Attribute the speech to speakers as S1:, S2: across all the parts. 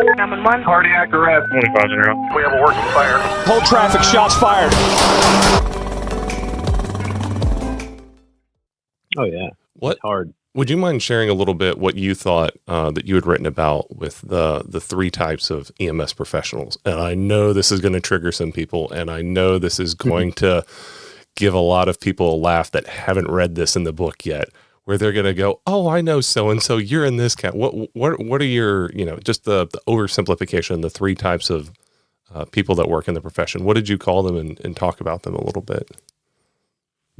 S1: 911.
S2: Cardiac arrest.
S3: 25-0.
S2: We have a working fire.
S4: Hold traffic, shots fired.
S5: Oh, yeah.
S6: What?
S5: It's hard.
S6: Would you mind sharing a little bit what you thought that you had written about with the three types of EMS professionals? And I know this is going to trigger some people, and I know this is going to give a lot of people a laugh that haven't read this in the book yet, where they're going to go, "Oh, I know so-and-so, you're in this camp." What are your, just the oversimplification, the three types of people that work in the profession? What did you call them, and talk about them a little bit?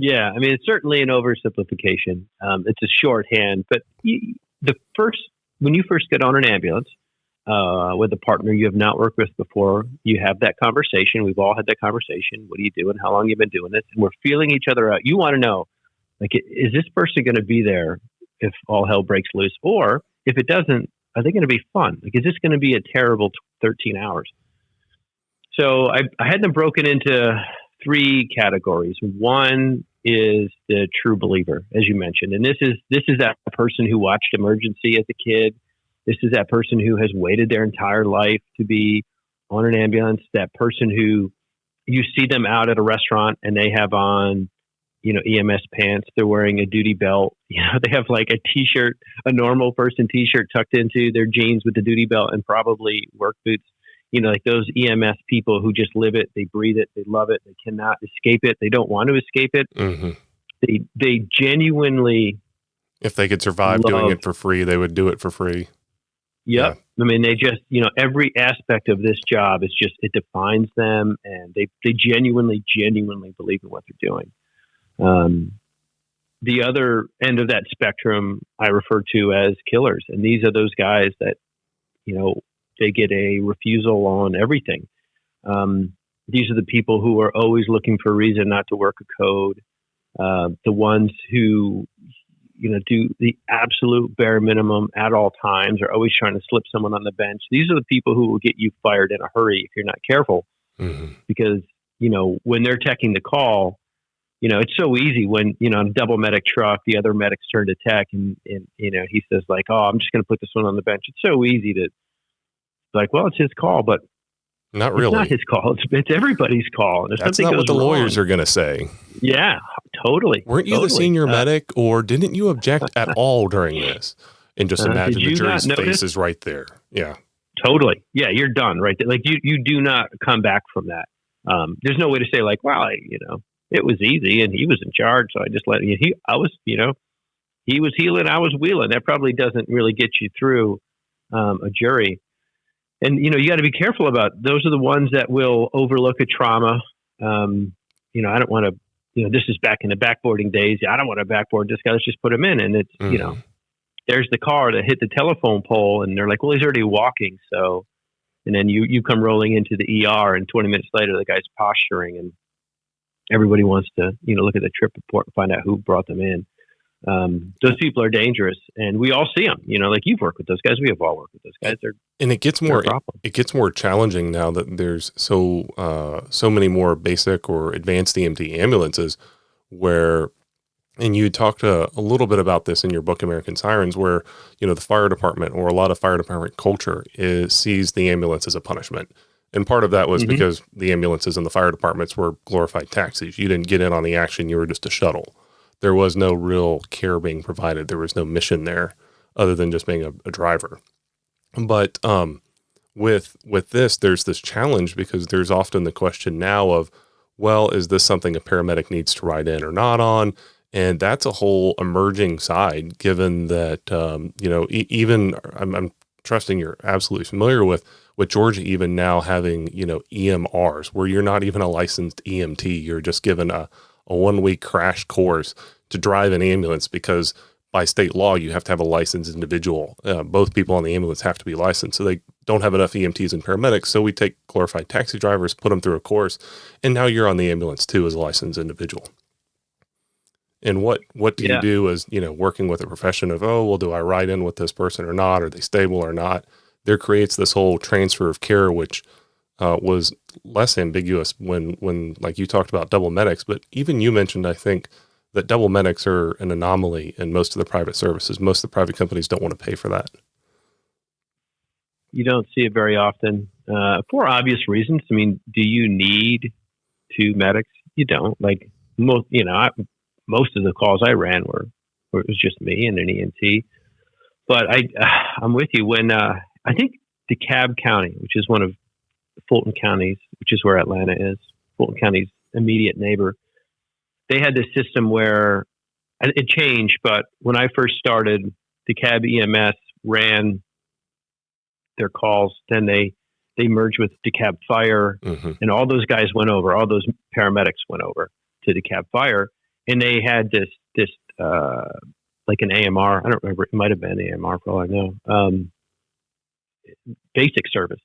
S5: Yeah, I mean, it's certainly an oversimplification. It's a shorthand, but when you first get on an ambulance with a partner you have not worked with before, you have that conversation. We've all had that conversation. What are you doing? How long have you been doing this? And we're feeling each other out. You want to know, like, is this person going to be there if all hell breaks loose? Or if it doesn't, are they going to be fun? Like, is this going to be a terrible 13 hours? So I had them broken into three categories. One is the true believer, as you mentioned. And this is that person who watched Emergency as a kid. This is that person who has waited their entire life to be on an ambulance. That person who you see them out at a restaurant and they have on, EMS pants. They're wearing a duty belt. They have like a t-shirt, a normal person t-shirt tucked into their jeans with the duty belt and probably work boots. Like those EMS people who just live it, they breathe it, they love it, they cannot escape it, they don't want to escape it.
S6: Mm-hmm.
S5: They genuinely,
S6: if they could survive doing it for free, they would do it for free.
S5: Yep. Yeah. I mean, they just, every aspect of this job is just, it defines them, and they genuinely believe in what they're doing. The other end of that spectrum I refer to as killers, and these are those guys that, they get a refusal on everything. These are the people who are always looking for a reason not to work a code. The ones who, do the absolute bare minimum at all times, are always trying to slip someone on the bench. These are the people who will get you fired in a hurry if you're not careful. Mm-hmm. Because, when they're teching the call, it's so easy when, on a double medic truck, the other medics turn to tech and he says like, "Oh, I'm just going to put this one on the bench." It's so easy to, like, well, it's his call, but
S6: not really.
S5: It's not his call. It's everybody's call. And if
S6: that's not what the lawyers are going to say.
S5: Yeah, totally.
S6: Weren't you the senior medic, or didn't you object at all during this? And just imagine the jury's face is right there. Yeah,
S5: totally. Yeah, you're done right there. Like you do not come back from that. There's no way to say like, well, it was easy and he was in charge, so I just let him. He was healing, I was wheeling. That probably doesn't really get you through a jury. And, you got to be careful about, those are the ones that will overlook a trauma. I don't want to, this is back in the backboarding days. I don't want to backboard this guy. Let's just put him in. And it's, there's the car that hit the telephone pole and they're like, well, he's already walking. So, and then you come rolling into the ER and 20 minutes later, the guy's posturing and everybody wants to, look at the trip report and find out who brought them in. Those people are dangerous, and we all see them. Like you've worked with those guys, we have all worked with those guys.
S6: And it gets more challenging now that there's so many more basic or advanced EMT ambulances. Where, and you talked a little bit about this in your book, American Sirens, where the fire department or a lot of fire department culture sees the ambulance as a punishment. And part of that was because the ambulances and the fire departments were glorified taxis. You didn't get in on the action; you were just a shuttle. There was no real care being provided. There was no mission there other than just being a driver. But with this, there's this challenge because there's often the question now of, well, is this something a paramedic needs to ride in or not on? And that's a whole emerging side, given that, even I'm trusting you're absolutely familiar with Georgia even now having, EMRs, where you're not even a licensed EMT. You're just given a 1-week crash course to drive an ambulance because by state law, you have to have a licensed individual. Both people on the ambulance have to be licensed. So they don't have enough EMTs and paramedics. So we take glorified taxi drivers, put them through a course, and now you're on the ambulance too as a licensed individual. And what do you do as, working with a profession of, oh, well, do I ride in with this person or not? Are they stable or not? There creates this whole transfer of care, which was less ambiguous when like you talked about double medics, but even you mentioned, I think, that double medics are an anomaly in most of the private services. Most of the private companies don't want to pay for that.
S5: You don't see it very often for obvious reasons. I mean, do you need two medics? You don't. Like most, most of the calls I ran were it was just me and an EMT. But I'm with you when I think DeKalb County, which is one of Fulton counties, which is where Atlanta is, Fulton County's immediate neighbor, they had this system where it changed. But when I first started, DeKalb EMS ran their calls. Then they merged with DeKalb Fire, and all those guys went over. All those paramedics went over to DeKalb Fire, and they had this like an AMR. I don't remember. It might have been AMR for all I know. Basic service,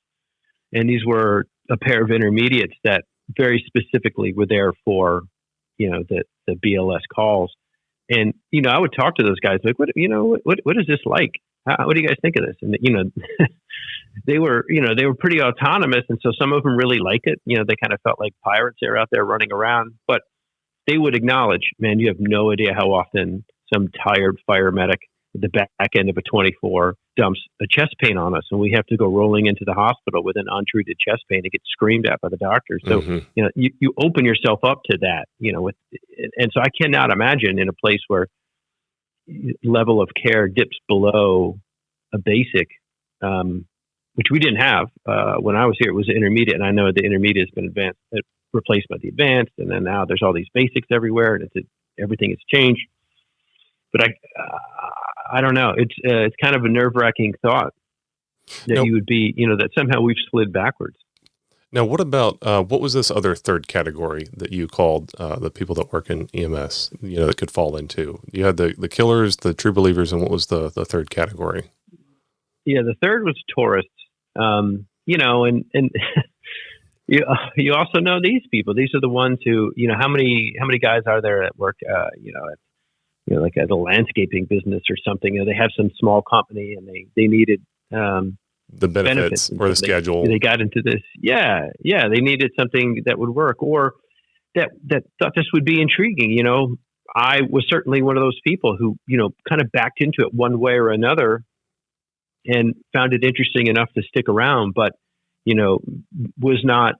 S5: and these were a pair of intermediates that very specifically were there for the BLS calls. And I would talk to those guys like, what is this like? What do you guys think of this? And they were pretty autonomous, and so some of them really liked it. They kind of felt like pirates. They were out there running around, but they would acknowledge, man, you have no idea how often some tired fire medic at the back end of a 24 dumps a chest pain on us, and we have to go rolling into the hospital with an untreated chest pain and get screamed at by the doctor. So you open yourself up to that, and so I cannot imagine in a place where level of care dips below a basic, which we didn't have when I was here. It was intermediate, and I know the intermediate has been advanced, replaced by the advanced, and then now there's all these basics everywhere, and everything has changed. But I don't know. It's kind of a nerve-wracking thought that you would be, that somehow we've slid backwards.
S6: Now, what about what was this other third category that you called the people that work in EMS? That could fall into. You had the killers, the true believers, and what was the third category?
S5: Yeah, the third was tourists. And you also know these people. These are the ones who, how many guys are there that work, like at a landscaping business or something. They have some small company and they needed
S6: the benefits or the schedule.
S5: They got into this. Yeah. They needed something that would work, or that thought this would be intriguing. I was certainly one of those people who, kind of backed into it one way or another and found it interesting enough to stick around, but was not,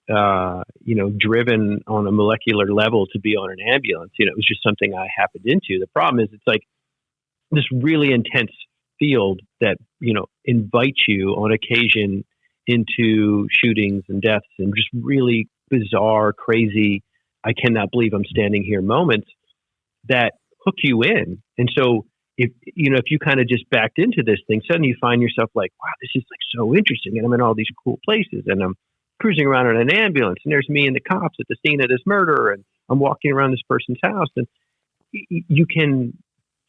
S5: driven on a molecular level to be on an ambulance. It was just something I happened into. The problem is it's like this really intense field that, invites you on occasion into shootings and deaths and just really bizarre, crazy, I cannot believe I'm standing here moments that hook you in. And so if you kind of just backed into this thing, suddenly you find yourself like, wow, this is like so interesting. And I'm in all these cool places and I'm cruising around in an ambulance and there's me and the cops at the scene of this murder. And I'm walking around this person's house, and you can,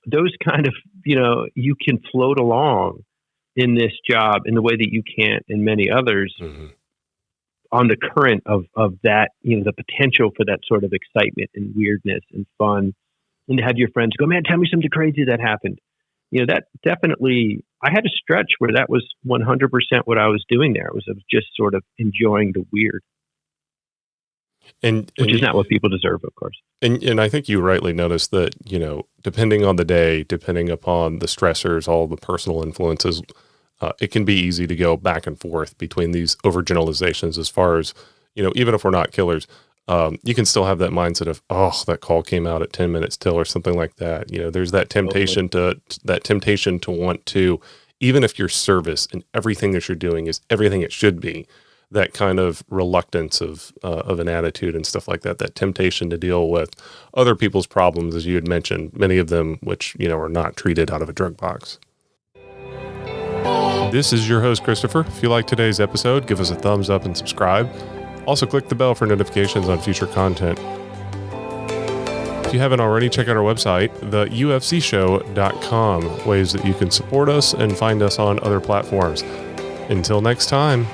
S5: those kind of, you can float along in this job in the way that you can't in many others on the current of that, the potential for that sort of excitement and weirdness and fun. And to have your friends go, man, tell me something crazy that happened. That definitely, I had a stretch where that was 100% what I was doing there. I was just sort of enjoying the weird. Which is not what people deserve, of course.
S6: And I think you rightly noticed that, depending on the day, depending upon the stressors, all the personal influences, it can be easy to go back and forth between these overgeneralizations as far as, even if we're not killers, you can still have that mindset of, oh, that call came out at 10 minutes till or something like that. There's that temptation to want to, even if your service and everything that you're doing is everything it should be, that kind of reluctance of an attitude and stuff like that, that temptation to deal with other people's problems, as you had mentioned, many of them which, are not treated out of a drug box. This is your host, Christopher. If you like today's episode, give us a thumbs up and subscribe. Also, click the bell for notifications on future content. If you haven't already, check out our website, theufcshow.com, ways that you can support us and find us on other platforms. Until next time.